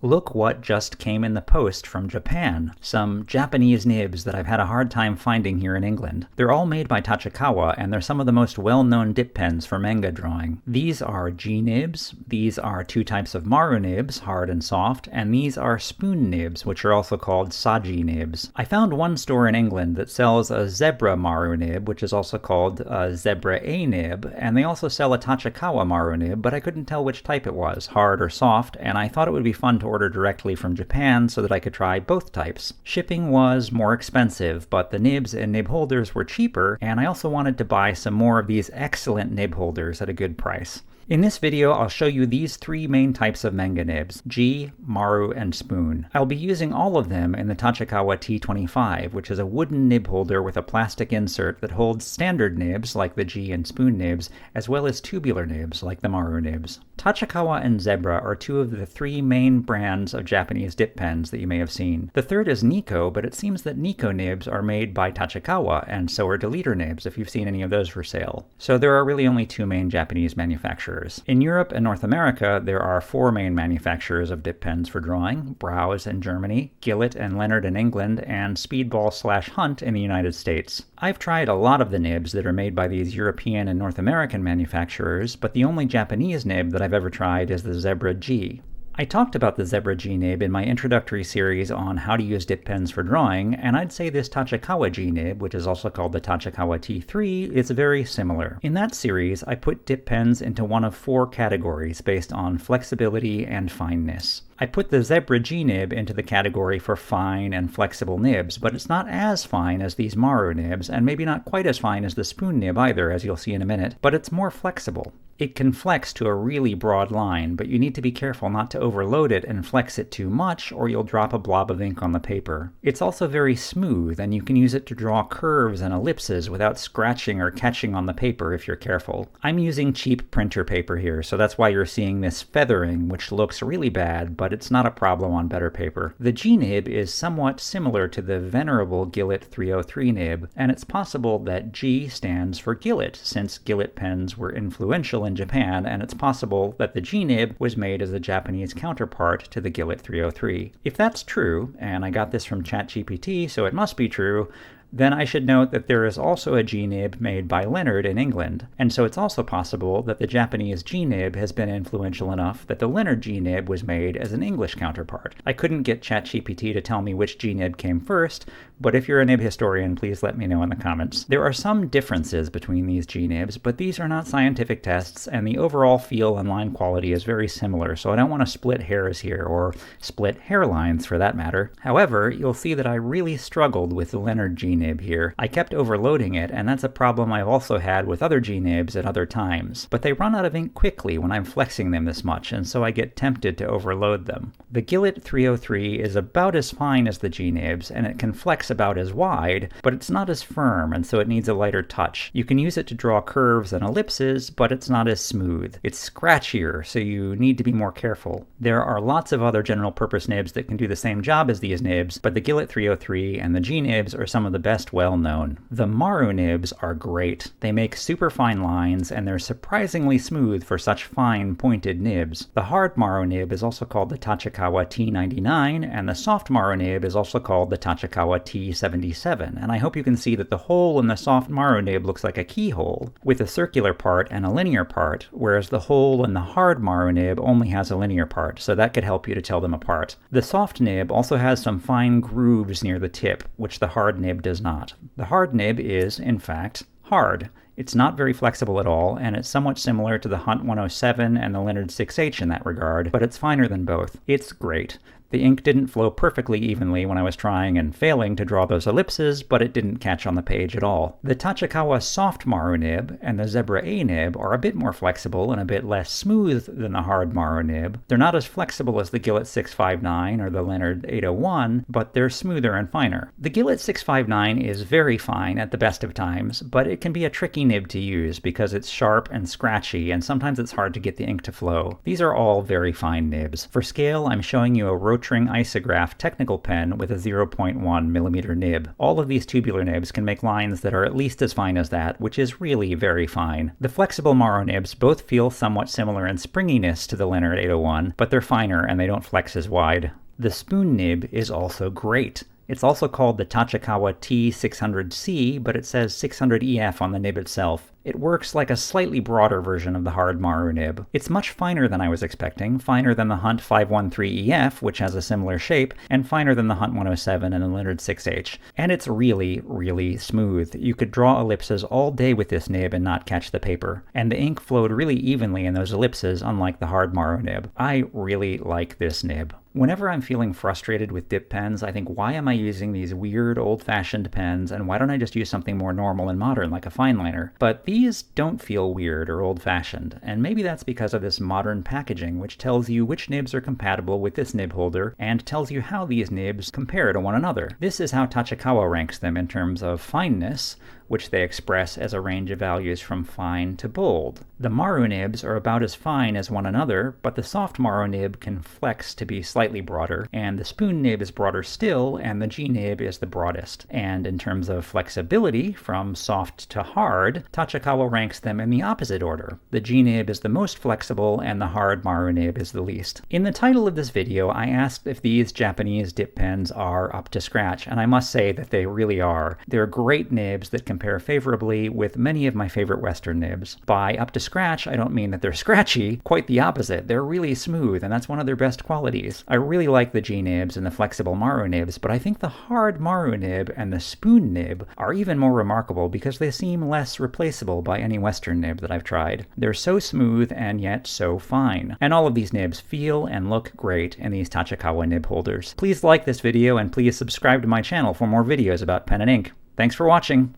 Look what just came in the post from Japan. Some Japanese nibs that I've had a hard time finding here in England. They're all made by Tachikawa, and they're some of the most well-known dip pens for manga drawing. These are G nibs, these are two types of Maru nibs, hard and soft, and these are spoon nibs, which are also called Saji nibs. I found one store in England that sells a zebra Maru nib, which is also called a zebra A nib, and they also sell a Tachikawa Maru nib, but I couldn't tell which type it was, hard or soft, and I thought it would be fun to order directly from Japan so that I could try both types. Shipping was more expensive, but the nibs and nib holders were cheaper, and I also wanted to buy some more of these excellent nib holders at a good price. In this video, I'll show you these three main types of manga nibs, G, Maru, and Spoon. I'll be using all of them in the Tachikawa T25, which is a wooden nib holder with a plastic insert that holds standard nibs like the G and Spoon nibs, as well as tubular nibs like the Maru nibs. Tachikawa and Zebra are two of the three main brands of Japanese dip pens that you may have seen. The third is Nikko, but it seems that Nikko nibs are made by Tachikawa, and so are Deleter nibs if you've seen any of those for sale. So there are really only two main Japanese manufacturers. In Europe and North America, there are four main manufacturers of dip pens for drawing: Browse in Germany, Gillott and Leonardt in England, and Speedball/Hunt in the United States. I've tried a lot of the nibs that are made by these European and North American manufacturers, but the only Japanese nib that I've ever tried is the Zebra G. I talked about the Zebra G nib in my introductory series on how to use dip pens for drawing, and I'd say this Tachikawa G nib, which is also called the Tachikawa T3, is very similar. In that series, I put dip pens into one of four categories based on flexibility and fineness. I put the Zebra G nib into the category for fine and flexible nibs, but it's not as fine as these Maru nibs, and maybe not quite as fine as the Spoon nib either, as you'll see in a minute, but it's more flexible. It can flex to a really broad line, but you need to be careful not to overload it and flex it too much, or you'll drop a blob of ink on the paper. It's also very smooth, and you can use it to draw curves and ellipses without scratching or catching on the paper if you're careful. I'm using cheap printer paper here, so that's why you're seeing this feathering, which looks really bad, but it's not a problem on better paper. The G nib is somewhat similar to the venerable Gillott 303 nib, and it's possible that G stands for Gillott, since Gillott pens were influential in Japan, and it's possible that the G nib was made as a Japanese counterpart to the Gillott 303. If that's true, and I got this from ChatGPT, so it must be true, then I should note that there is also a G nib made by Leonardt in England, and so it's also possible that the Japanese G nib has been influential enough that the Leonardt G nib was made as an English counterpart. I couldn't get ChatGPT to tell me which G nib came first, but if you're a nib historian, please let me know in the comments. There are some differences between these G nibs, but these are not scientific tests, and the overall feel and line quality is very similar, so I don't want to split hairs here, or split hairlines for that matter. However, you'll see that I really struggled with the Leonardt G nib here. I kept overloading it, and that's a problem I've also had with other G nibs at other times. But they run out of ink quickly when I'm flexing them this much, and so I get tempted to overload them. The Gillott 303 is about as fine as the G nibs, and it can flex about as wide, but it's not as firm, and so it needs a lighter touch. You can use it to draw curves and ellipses, but it's not as smooth. It's scratchier, so you need to be more careful. There are lots of other general purpose nibs that can do the same job as these nibs, but the Gillott 303 and the G nibs are some of the best well known. The Maru nibs are great. They make super fine lines, and they're surprisingly smooth for such fine pointed nibs. The hard Maru nib is also called the Tachikawa T99, and the soft Maru nib is also called the Tachikawa T77, and I hope you can see that the hole in the soft Maru nib looks like a keyhole, with a circular part and a linear part, whereas the hole in the hard Maru nib only has a linear part, so that could help you to tell them apart. The soft nib also has some fine grooves near the tip, which the hard nib does not. The hard nib is, in fact, hard. It's not very flexible at all, and it's somewhat similar to the Hunt 107 and the Leonardt 6H in that regard, but it's finer than both. It's great. The ink didn't flow perfectly evenly when I was trying and failing to draw those ellipses, but it didn't catch on the page at all. The Tachikawa soft Maru nib and the Zebra A nib are a bit more flexible and a bit less smooth than the hard Maru nib. They're not as flexible as the Gillott 659 or the Leonardt 801, but they're smoother and finer. The Gillott 659 is very fine at the best of times, but it can be a tricky nib to use because it's sharp and scratchy, and sometimes it's hard to get the ink to flow. These are all very fine nibs. For scale, I'm showing you a Rotring Isograph technical pen with a 0.1mm nib. All of these tubular nibs can make lines that are at least as fine as that, which is really very fine. The flexible Maru nibs both feel somewhat similar in springiness to the Leonardt 801, but they're finer and they don't flex as wide. The spoon nib is also great. It's also called the Tachikawa T600C, but it says 600EF on the nib itself. It works like a slightly broader version of the hard Maru nib. It's much finer than I was expecting, finer than the Hunt 513EF, which has a similar shape, and finer than the Hunt 107 and the Leonardt 6H. And it's really, really smooth. You could draw ellipses all day with this nib and not catch the paper. And the ink flowed really evenly in those ellipses, unlike the hard Maru nib. I really like this nib. Whenever I'm feeling frustrated with dip pens, I think, why am I using these weird old-fashioned pens, and why don't I just use something more normal and modern like a fineliner? But these don't feel weird or old-fashioned, and maybe that's because of this modern packaging, which tells you which nibs are compatible with this nib holder, and tells you how these nibs compare to one another. This is how Tachikawa ranks them in terms of fineness, which they express as a range of values from fine to bold. The Maru nibs are about as fine as one another, but the soft Maru nib can flex to be slightly broader, and the spoon nib is broader still, and the G nib is the broadest. And in terms of flexibility, from soft to hard, Tachikawa ranks them in the opposite order. The G nib is the most flexible, and the hard Maru nib is the least. In the title of this video, I asked if these Japanese dip pens are up to scratch, and I must say that they really are. They're great nibs that compare favorably with many of my favorite Western nibs. By up to scratch, I don't mean that they're scratchy, quite the opposite. They're really smooth, and that's one of their best qualities. I really like the G nibs and the flexible Maru nibs, but I think the hard Maru nib and the spoon nib are even more remarkable because they seem less replaceable by any Western nib that I've tried. They're so smooth and yet so fine. And all of these nibs feel and look great in these Tachikawa nib holders. Please like this video and please subscribe to my channel for more videos about pen and ink. Thanks for watching!